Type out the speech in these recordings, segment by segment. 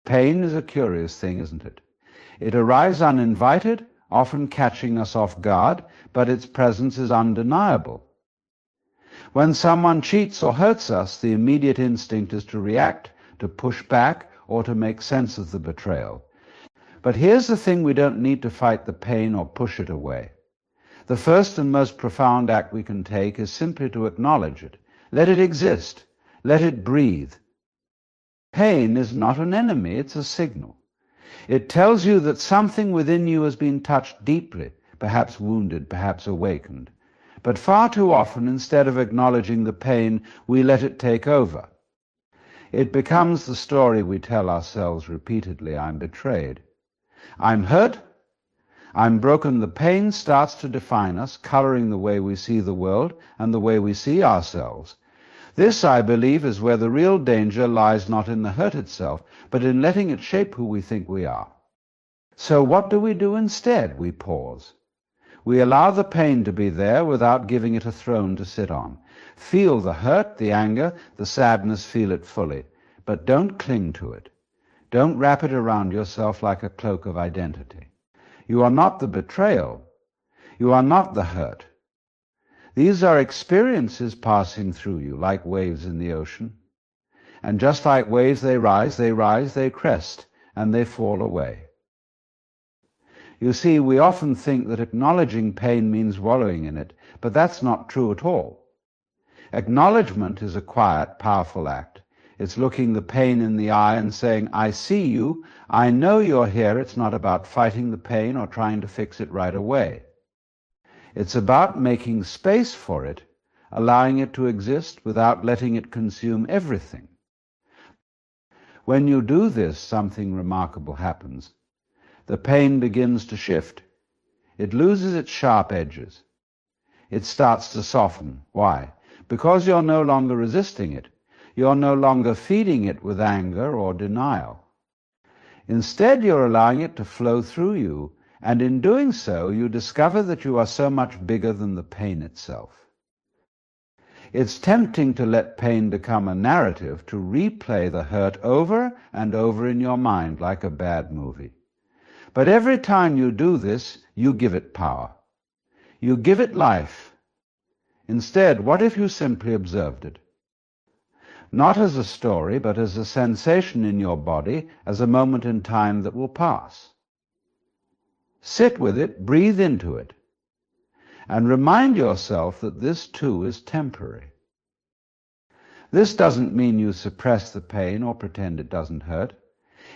Pain is a curious thing, isn't it? It arrives uninvited, often catching us off guard, but its presence is undeniable. When someone cheats or hurts us, the immediate instinct is to react, to push back, or to make sense of the betrayal. But here's the thing: we don't need to fight the pain or push it away. The first and most profound act we can take is simply to acknowledge it. Let it exist. Let it breathe. Pain is not an enemy, it's a signal. It tells you that something within you has been touched deeply, perhaps wounded, perhaps awakened. But far too often, instead of acknowledging the pain, we let it take over. It becomes the story we tell ourselves repeatedly: I'm betrayed. I'm hurt. I'm broken. The pain starts to define us, coloring the way we see the world and the way we see ourselves. This, I believe, is where the real danger lies, not in the hurt itself, but in letting it shape who we think we are. So what do we do instead? We pause. We allow the pain to be there without giving it a throne to sit on. Feel the hurt, the anger, the sadness, feel it fully, but don't cling to it. Don't wrap it around yourself like a cloak of identity. You are not the betrayal. You are not the hurt. These are experiences passing through you, like waves in the ocean. And just like waves, they rise, they crest, and they fall away. You see, we often think that acknowledging pain means wallowing in it, but that's not true at all. Acknowledgement is a quiet, powerful act. It's looking the pain in the eye and saying, I see you, I know you're here. It's not about fighting the pain or trying to fix it right away. It's about making space for it, allowing it to exist without letting it consume everything. When you do this, something remarkable happens. The pain begins to shift. It loses its sharp edges. It starts to soften. Why? Because you're no longer resisting it. You're no longer feeding it with anger or denial. Instead, you're allowing it to flow through you, and in doing so, you discover that you are so much bigger than the pain itself. It's tempting to let pain become a narrative, to replay the hurt over and over in your mind like a bad movie. But every time you do this, you give it power. You give it life. Instead, what if you simply observed it? Not as a story, but as a sensation in your body, as a moment in time that will pass. Sit with it, breathe into it, and remind yourself that this too is temporary. This doesn't mean you suppress the pain or pretend it doesn't hurt.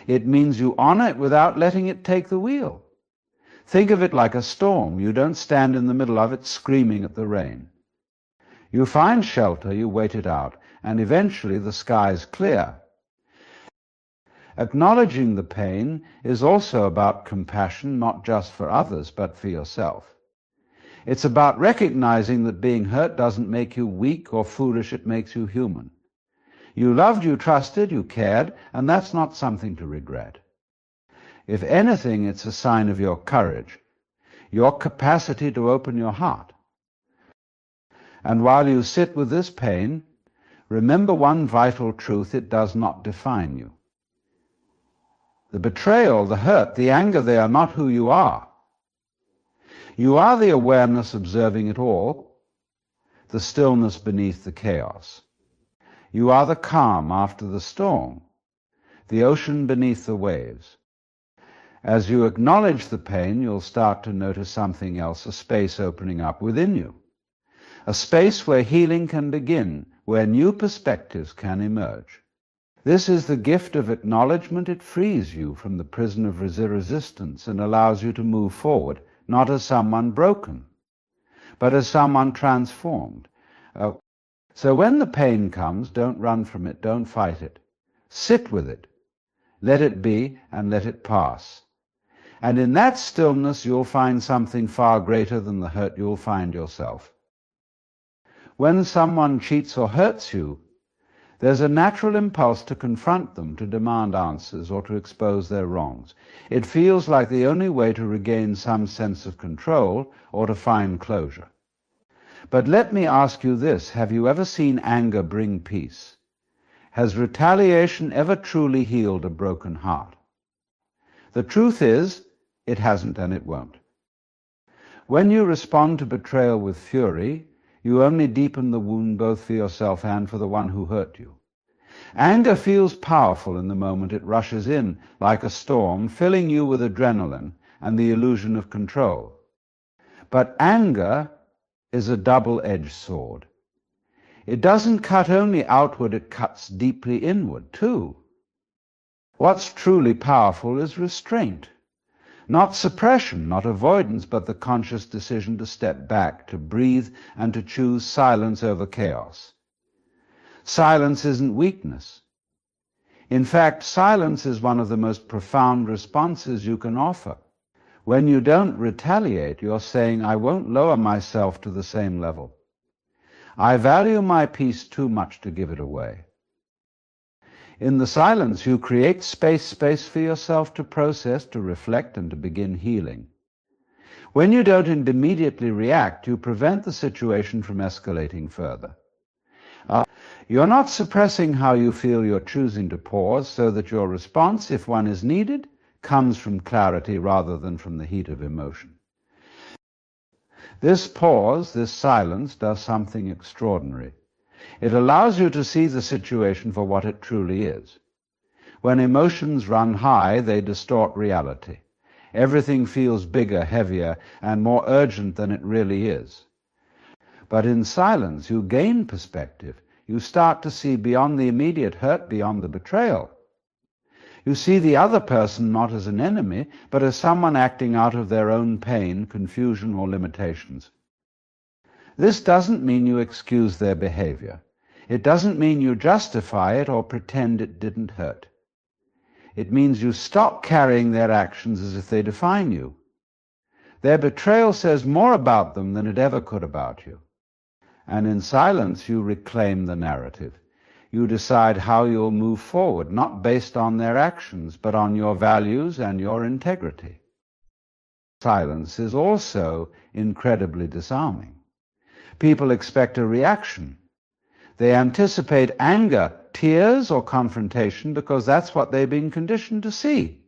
It means you honor it without letting it take the wheel. Think of it like a storm. You don't stand in the middle of it screaming at the rain. You find shelter, you wait it out, and eventually the skies clear. Acknowledging the pain is also about compassion, not just for others, but for yourself. It's about recognizing that being hurt doesn't make you weak or foolish, it makes you human. You loved, you trusted, you cared, and that's not something to regret. If anything, it's a sign of your courage, your capacity to open your heart. And while you sit with this pain, remember one vital truth: it does not define you. The betrayal, the hurt, the anger, they are not who you are. You are the awareness observing it all, the stillness beneath the chaos. You are the calm after the storm, the ocean beneath the waves. As you acknowledge the pain, you'll start to notice something else, a space opening up within you. A space where healing can begin, where new perspectives can emerge. This is the gift of acknowledgement. It frees you from the prison of resistance and allows you to move forward, not as someone broken, but as someone transformed. So when the pain comes, don't run from it, don't fight it. Sit with it. Let it be and let it pass. And in that stillness, you'll find something far greater than the hurt you'll find yourself. When someone cheats or hurts you, there's a natural impulse to confront them, to demand answers, or to expose their wrongs. It feels like the only way to regain some sense of control or to find closure. But let me ask you this: have you ever seen anger bring peace? Has retaliation ever truly healed a broken heart? The truth is, it hasn't and it won't. When you respond to betrayal with fury, you only deepen the wound both for yourself and for the one who hurt you. Anger feels powerful in the moment it rushes in, like a storm, filling you with adrenaline and the illusion of control. But anger is a double-edged sword. It doesn't cut only outward, it cuts deeply inward, too. What's truly powerful is restraint. Not suppression, not avoidance, but the conscious decision to step back, to breathe, and to choose silence over chaos. Silence isn't weakness. In fact, silence is one of the most profound responses you can offer. When you don't retaliate, you're saying, I won't lower myself to the same level. I value my peace too much to give it away. In the silence, you create space for yourself to process, to reflect, and to begin healing. When you don't immediately react, you prevent the situation from escalating further. You're not suppressing how you feel, you're choosing to pause so that your response, if one is needed, comes from clarity rather than from the heat of emotion. This pause, this silence, does something extraordinary. It allows you to see the situation for what it truly is. When emotions run high, they distort reality. Everything feels bigger, heavier, and more urgent than it really is. But in silence, you gain perspective. You start to see beyond the immediate hurt, beyond the betrayal. You see the other person not as an enemy, but as someone acting out of their own pain, confusion, or limitations. This doesn't mean you excuse their behavior. It doesn't mean you justify it or pretend it didn't hurt. It means you stop carrying their actions as if they define you. Their betrayal says more about them than it ever could about you. And in silence, you reclaim the narrative. You decide how you'll move forward, not based on their actions, but on your values and your integrity. Silence is also incredibly disarming. People expect a reaction. They anticipate anger, tears, or confrontation because that's what they've been conditioned to see.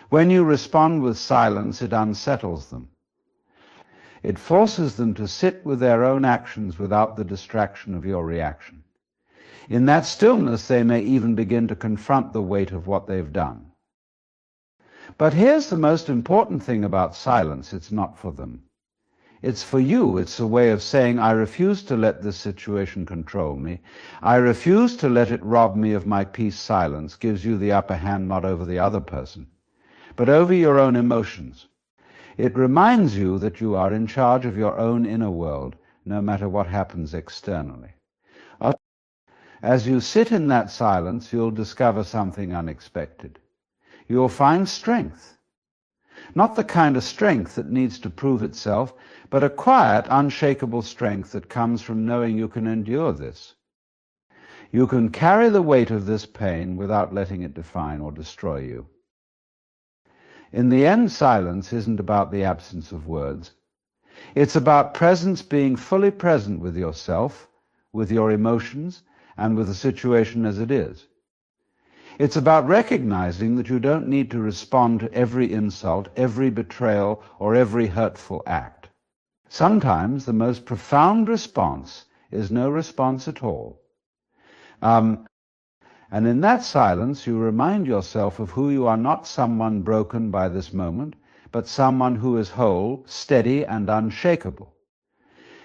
When you respond with silence, it unsettles them. It forces them to sit with their own actions without the distraction of your reaction. In that stillness, they may even begin to confront the weight of what they've done. But here's the most important thing about silence. It's not for them. It's for you. It's a way of saying, I refuse to let this situation control me. I refuse to let it rob me of my peace. Silence gives you the upper hand not over the other person, but over your own emotions. It reminds you that you are in charge of your own inner world, no matter what happens externally. As you sit in that silence, you'll discover something unexpected. You'll find strength. Not the kind of strength that needs to prove itself, but a quiet, unshakable strength that comes from knowing you can endure this. You can carry the weight of this pain without letting it define or destroy you. In the end, silence isn't about the absence of words. It's about presence, being fully present with yourself, with your emotions, and with the situation as it is. It's about recognizing that you don't need to respond to every insult, every betrayal, or every hurtful act. Sometimes the most profound response is no response at all. And in that silence, you remind yourself of who you are, not someone broken by this moment, but someone who is whole, steady, and unshakable.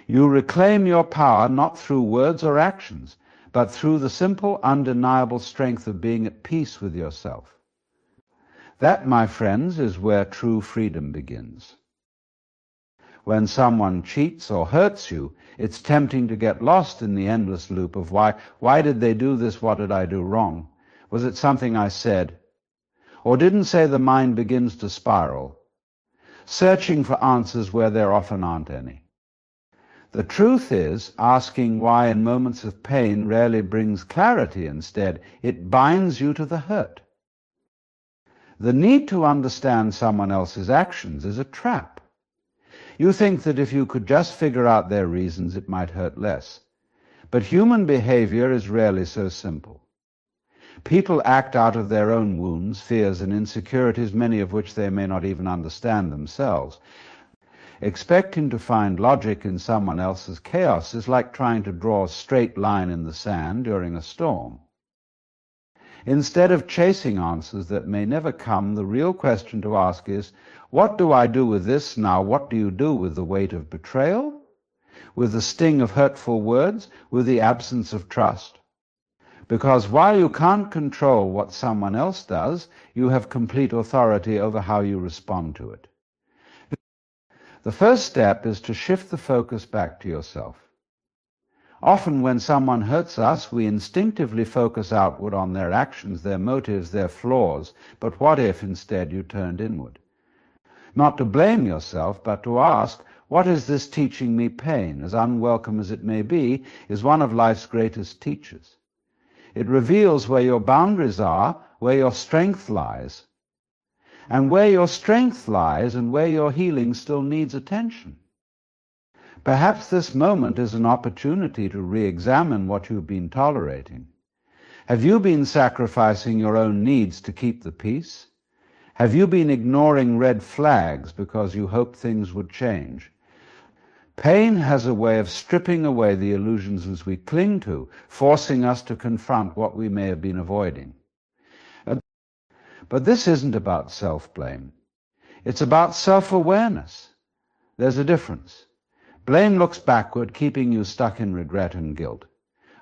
You reclaim your power not through words or actions, but through the simple, undeniable strength of being at peace with yourself. That, my friends, is where true freedom begins. When someone cheats or hurts you, it's tempting to get lost in the endless loop of why did they do this, what did I do wrong? Was it something I said? Or didn't say the mind begins to spiral, searching for answers where there often aren't any. The truth is, asking why in moments of pain rarely brings clarity. Instead, it binds you to the hurt. The need to understand someone else's actions is a trap. You think that if you could just figure out their reasons, it might hurt less. But human behavior is rarely so simple. People act out of their own wounds, fears, and insecurities, many of which they may not even understand themselves. Expecting to find logic in someone else's chaos is like trying to draw a straight line in the sand during a storm. Instead of chasing answers that may never come, the real question to ask is, what do I do with this now? What do you do with the weight of betrayal? With the sting of hurtful words? With the absence of trust? Because while you can't control what someone else does, you have complete authority over how you respond to it. The first step is to shift the focus back to yourself. Often when someone hurts us, we instinctively focus outward on their actions, their motives, their flaws. But what if instead you turned inward? Not to blame yourself, but to ask, what is this teaching me? Pain, as unwelcome as it may be, is one of life's greatest teachers. It reveals where your boundaries are, where your strength lies. And where your strength lies and where your healing still needs attention. Perhaps this moment is an opportunity to re-examine what you've been tolerating. Have you been sacrificing your own needs to keep the peace? Have you been ignoring red flags because you hoped things would change? Pain has a way of stripping away the illusions we cling to, forcing us to confront what we may have been avoiding. But this isn't about self-blame. It's about self-awareness. There's a difference. Blame looks backward, keeping you stuck in regret and guilt.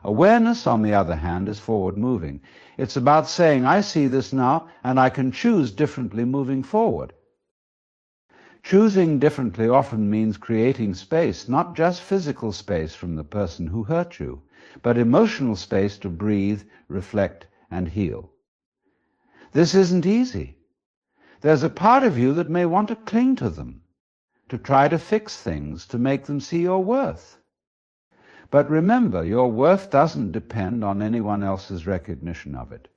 Awareness, on the other hand, is forward-moving. It's about saying, I see this now, and I can choose differently moving forward. Choosing differently often means creating space, not just physical space from the person who hurt you, but emotional space to breathe, reflect, and heal. This isn't easy. There's a part of you that may want to cling to them, to try to fix things, to make them see your worth. But remember, your worth doesn't depend on anyone else's recognition of it.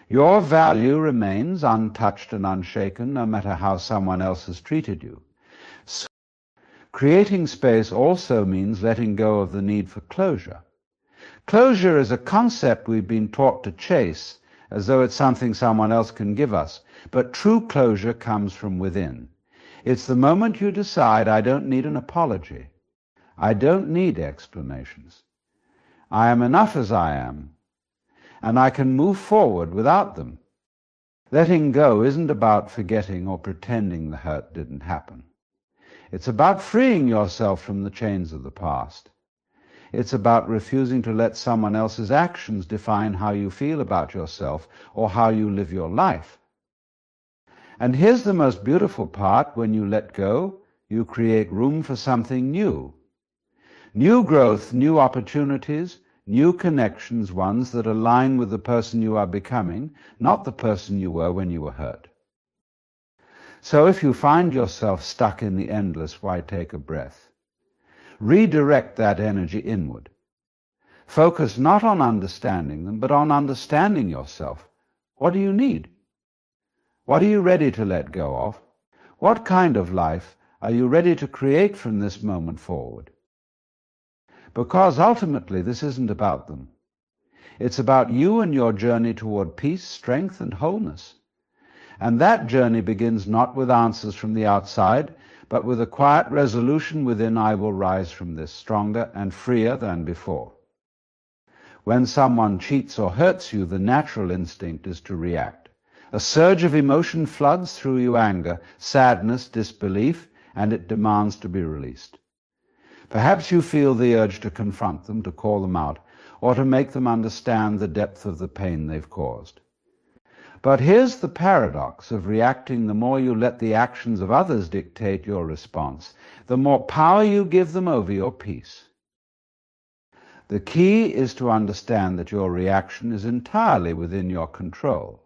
Your value remains untouched and unshaken, no matter how someone else has treated you. So, creating space also means letting go of the need for closure. Closure is a concept we've been taught to chase, as though it's something someone else can give us. But true closure comes from within. It's the moment you decide, I don't need an apology. I don't need explanations. I am enough as I am, and I can move forward without them. Letting go isn't about forgetting or pretending the hurt didn't happen. It's about freeing yourself from the chains of the past. It's about refusing to let someone else's actions define how you feel about yourself or how you live your life. And here's the most beautiful part: when you let go, you create room for something new. New growth, new opportunities, new connections, ones that align with the person you are becoming, not the person you were when you were hurt. So if you find yourself stuck in the endless, why take a breath? Redirect that energy inward. Focus not on understanding them, but on understanding yourself. What do you need? What are you ready to let go of? What kind of life are you ready to create from this moment forward? Because ultimately this isn't about them. It's about you and your journey toward peace, strength, and wholeness. And that journey begins not with answers from the outside, but with a quiet resolution within: I will rise from this stronger and freer than before. When someone cheats or hurts you, the natural instinct is to react. A surge of emotion floods through you: anger, sadness, disbelief, and it demands to be released. Perhaps you feel the urge to confront them, to call them out, or to make them understand the depth of the pain they've caused. But here's the paradox of reacting: the more you let the actions of others dictate your response, the more power you give them over your peace. The key is to understand that your reaction is entirely within your control.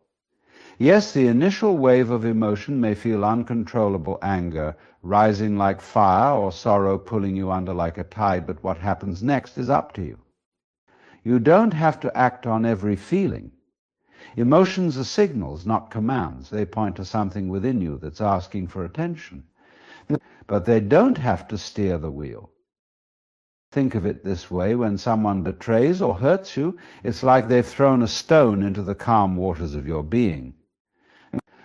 Yes, the initial wave of emotion may feel uncontrollable: anger rising like fire, or sorrow pulling you under like a tide, but what happens next is up to you. You don't have to act on every feeling. Emotions are signals, not commands. They point to something within you that's asking for attention. But they don't have to steer the wheel. Think of it this way: when someone betrays or hurts you, it's like they've thrown a stone into the calm waters of your being.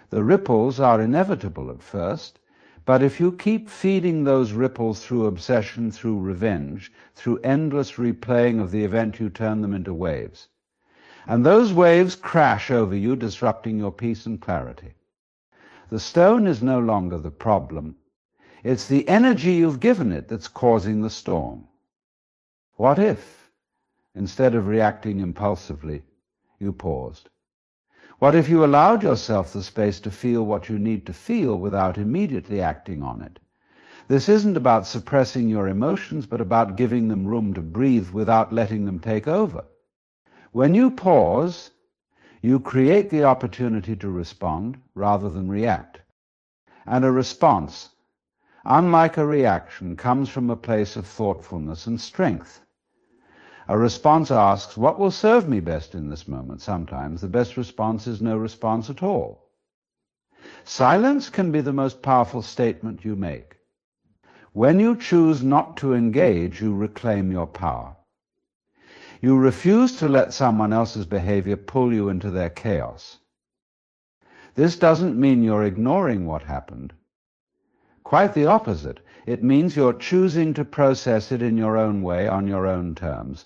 The ripples are inevitable at first, but if you keep feeding those ripples through obsession, through revenge, through endless replaying of the event, you turn them into waves. And those waves crash over you, disrupting your peace and clarity. The stone is no longer the problem. It's the energy you've given it that's causing the storm. What if, instead of reacting impulsively, you paused? What if you allowed yourself the space to feel what you need to feel without immediately acting on it? This isn't about suppressing your emotions, but about giving them room to breathe without letting them take over. When you pause, you create the opportunity to respond rather than react. And a response, unlike a reaction, comes from a place of thoughtfulness and strength. A response asks, what will serve me best in this moment? Sometimes the best response is no response at all. Silence can be the most powerful statement you make. When you choose not to engage, you reclaim your power. You refuse to let someone else's behavior pull you into their chaos. This doesn't mean you're ignoring what happened. Quite the opposite. It means you're choosing to process it in your own way, on your own terms.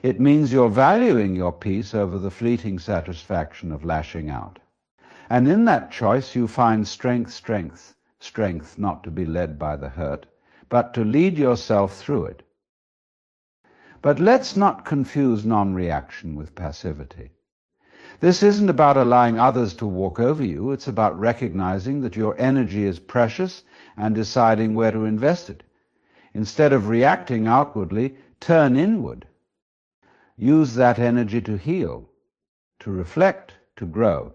It means you're valuing your peace over the fleeting satisfaction of lashing out. And in that choice you find strength not to be led by the hurt, but to lead yourself through it. But let's not confuse non-reaction with passivity. This isn't about allowing others to walk over you. It's about recognizing that your energy is precious and deciding where to invest it. Instead of reacting outwardly, turn inward. Use that energy to heal, to reflect, to grow.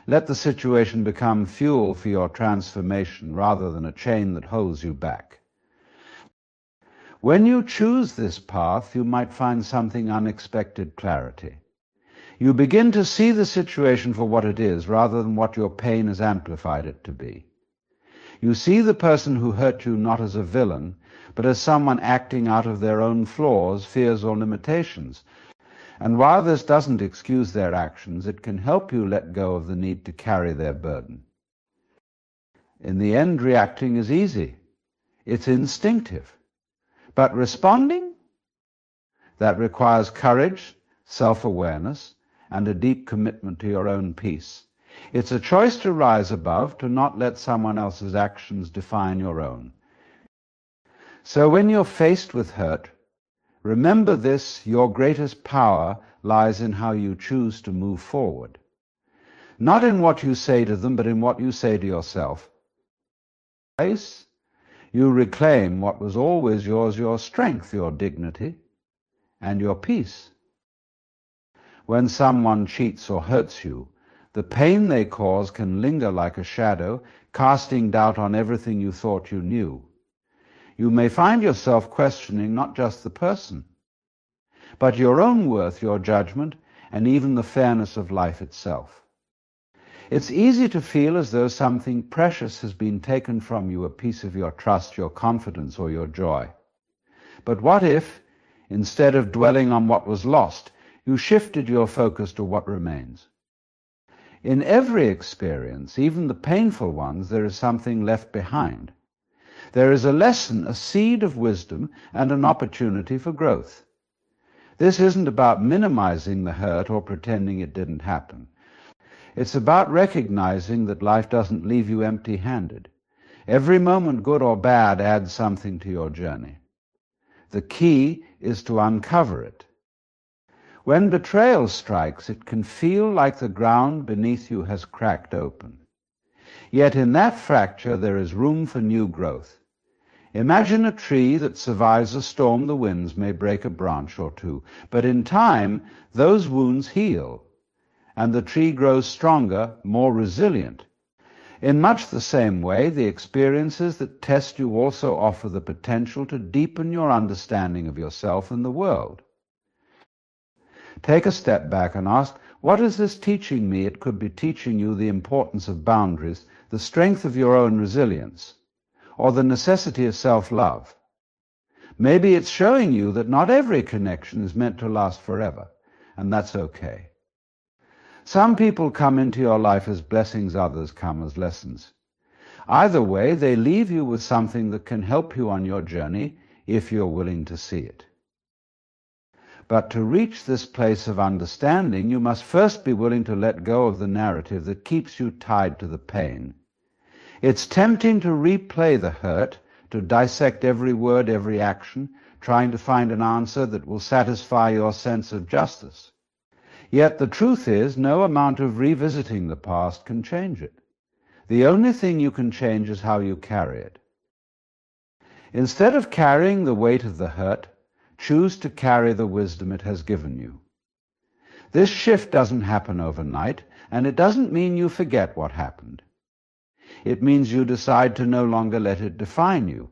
Let the situation become fuel for your transformation rather than a chain that holds you back. When you choose this path, you might find something unexpected clarity. You begin to see the situation for what it is rather than what your pain has amplified it to be. You see the person who hurt you not as a villain, but as someone acting out of their own flaws, fears, or limitations. And while this doesn't excuse their actions, it can help you let go of the need to carry their burden. In the end, reacting is easy. It's instinctive. But responding? That requires courage, self-awareness, and a deep commitment to your own peace. It's a choice to rise above, to not let someone else's actions define your own. So when you're faced with hurt, remember this: your greatest power lies in how you choose to move forward. Not in what you say to them, but in what you say to yourself. You reclaim what was always yours, your strength, your dignity, and your peace. When someone cheats or hurts you, the pain they cause can linger like a shadow, casting doubt on everything you thought you knew. You may find yourself questioning not just the person, but your own worth, your judgment, and even the fairness of life itself. It's easy to feel as though something precious has been taken from you, a piece of your trust, your confidence, or your joy. But what if, instead of dwelling on what was lost, you shifted your focus to what remains? In every experience, even the painful ones, there is something left behind. There is a lesson, a seed of wisdom, and an opportunity for growth. This isn't about minimizing the hurt or pretending it didn't happen. It's about recognizing that life doesn't leave you empty-handed. Every moment, good or bad, adds something to your journey. The key is to uncover it. When betrayal strikes, it can feel like the ground beneath you has cracked open. Yet in that fracture there is room for new growth. Imagine a tree that survives a storm. The winds may break a branch or two, but in time those wounds heal, and the tree grows stronger, more resilient. In much the same way, the experiences that test you also offer the potential to deepen your understanding of yourself and the world. Take a step back and ask, what is this teaching me? It could be teaching you the importance of boundaries, the strength of your own resilience, or the necessity of self-love. Maybe it's showing you that not every connection is meant to last forever, and that's okay. Some people come into your life as blessings, others come as lessons. Either way, they leave you with something that can help you on your journey if you're willing to see it. But to reach this place of understanding, you must first be willing to let go of the narrative that keeps you tied to the pain. It's tempting to replay the hurt, to dissect every word, every action, trying to find an answer that will satisfy your sense of justice. Yet the truth is, no amount of revisiting the past can change it. The only thing you can change is how you carry it. Instead of carrying the weight of the hurt, choose to carry the wisdom it has given you. This shift doesn't happen overnight, and it doesn't mean you forget what happened. It means you decide to no longer let it define you.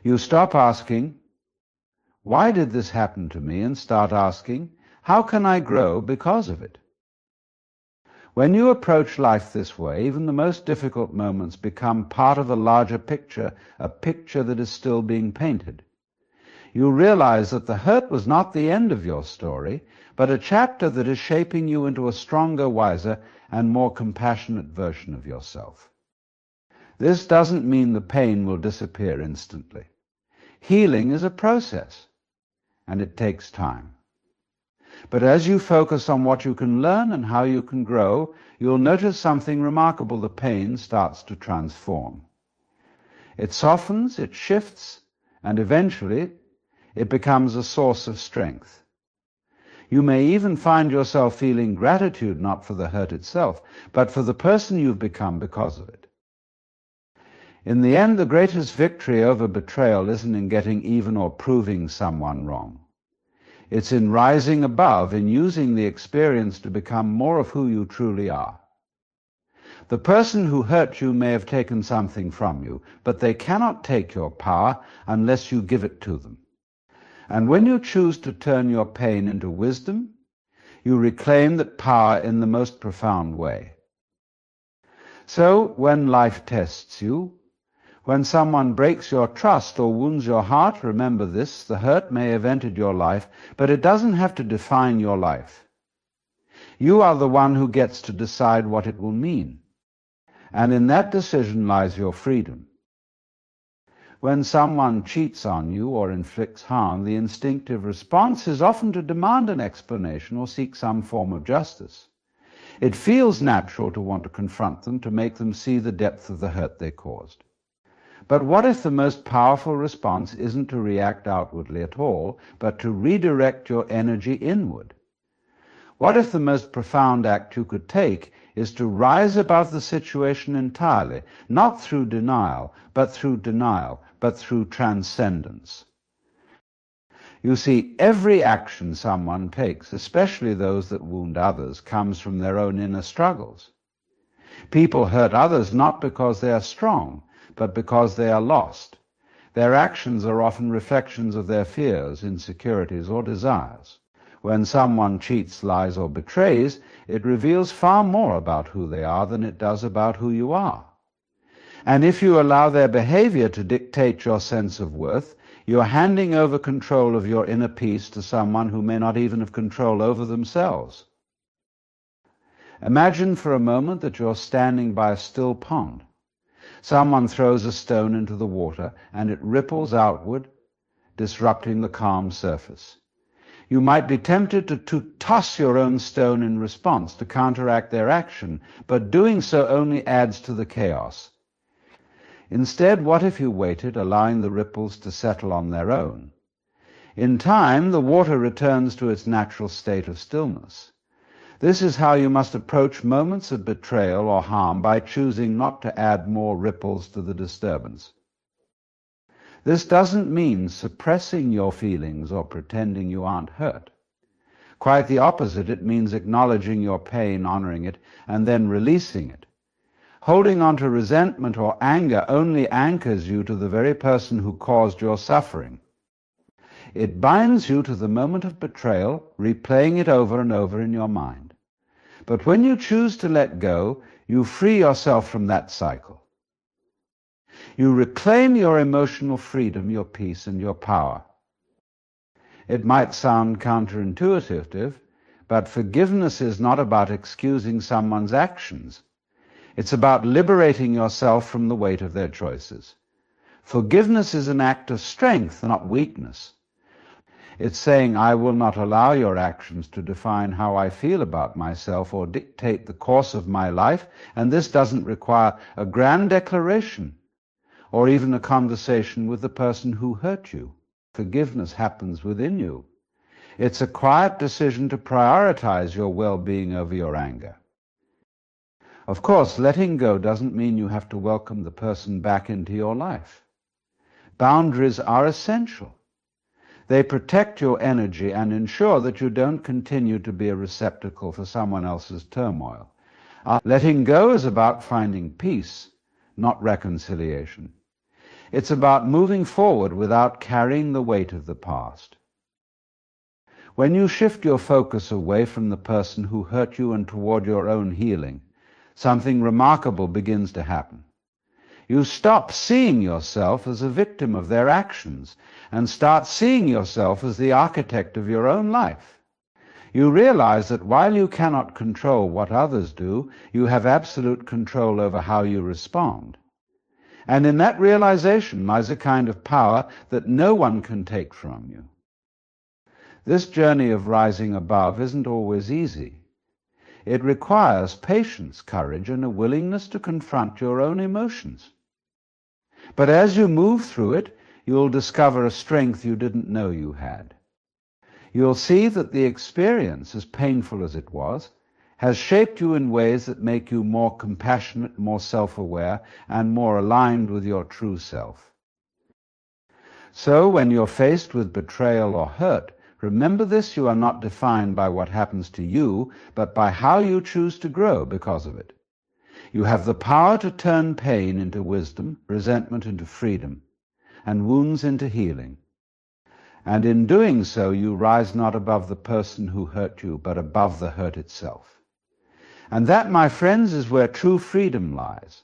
You stop asking, "Why did this happen to me?" and start asking, "How can I grow because of it?" When you approach life this way, even the most difficult moments become part of a larger picture, a picture that is still being painted. You realize that the hurt was not the end of your story, but a chapter that is shaping you into a stronger, wiser, and more compassionate version of yourself. This doesn't mean the pain will disappear instantly. Healing is a process, and it takes time. But as you focus on what you can learn and how you can grow, you'll notice something remarkable. The pain starts to transform. It softens, it shifts, and eventually it becomes a source of strength. You may even find yourself feeling gratitude not for the hurt itself, but for the person you've become because of it. In the end, the greatest victory over betrayal isn't in getting even or proving someone wrong. It's in rising above, in using the experience to become more of who you truly are. The person who hurt you may have taken something from you, but they cannot take your power unless you give it to them. And when you choose to turn your pain into wisdom, you reclaim that power in the most profound way. So, when life tests you, when someone breaks your trust or wounds your heart, remember this: the hurt may have entered your life, but it doesn't have to define your life. You are the one who gets to decide what it will mean. And in that decision lies your freedom. When someone cheats on you or inflicts harm, the instinctive response is often to demand an explanation or seek some form of justice. It feels natural to want to confront them, to make them see the depth of the hurt they caused. But what if the most powerful response isn't to react outwardly at all, but to redirect your energy inward? What if the most profound act you could take is to rise above the situation entirely, not through denial, but through transcendence? You see, every action someone takes, especially those that wound others, comes from their own inner struggles. People hurt others not because they are strong, but because they are lost. Their actions are often reflections of their fears, insecurities, or desires. When someone cheats, lies, or betrays, it reveals far more about who they are than it does about who you are. And if you allow their behavior to dictate your sense of worth, you're handing over control of your inner peace to someone who may not even have control over themselves. Imagine for a moment that you're standing by a still pond. Someone throws a stone into the water, and it ripples outward, disrupting the calm surface. You might be tempted to toss your own stone in response, to counteract their action, but doing so only adds to the chaos. Instead, what if you waited, allowing the ripples to settle on their own? In time, the water returns to its natural state of stillness. This is how you must approach moments of betrayal or harm, by choosing not to add more ripples to the disturbance. This doesn't mean suppressing your feelings or pretending you aren't hurt. Quite the opposite, it means acknowledging your pain, honoring it, and then releasing it. Holding on to resentment or anger only anchors you to the very person who caused your suffering. It binds you to the moment of betrayal, replaying it over and over in your mind. But when you choose to let go, you free yourself from that cycle. You reclaim your emotional freedom, your peace, and your power. It might sound counterintuitive, but forgiveness is not about excusing someone's actions. It's about liberating yourself from the weight of their choices. Forgiveness is an act of strength, not weakness. It's saying, I will not allow your actions to define how I feel about myself or dictate the course of my life, and this doesn't require a grand declaration or even a conversation with the person who hurt you. Forgiveness happens within you. It's a quiet decision to prioritize your well-being over your anger. Of course, letting go doesn't mean you have to welcome the person back into your life. Boundaries are essential. They protect your energy and ensure that you don't continue to be a receptacle for someone else's turmoil. Letting go is about finding peace, not reconciliation. It's about moving forward without carrying the weight of the past. When you shift your focus away from the person who hurt you and toward your own healing, something remarkable begins to happen. You stop seeing yourself as a victim of their actions and start seeing yourself as the architect of your own life. You realize that while you cannot control what others do, you have absolute control over how you respond. And in that realization lies a kind of power that no one can take from you. This journey of rising above isn't always easy. It requires patience, courage, and a willingness to confront your own emotions. But as you move through it, you'll discover a strength you didn't know you had. You'll see that the experience, as painful as it was, has shaped you in ways that make you more compassionate, more self-aware, and more aligned with your true self. So when you're faced with betrayal or hurt, remember this: you are not defined by what happens to you, but by how you choose to grow because of it. You have the power to turn pain into wisdom, resentment into freedom, and wounds into healing. And in doing so, you rise not above the person who hurt you, but above the hurt itself. And that, my friends, is where true freedom lies.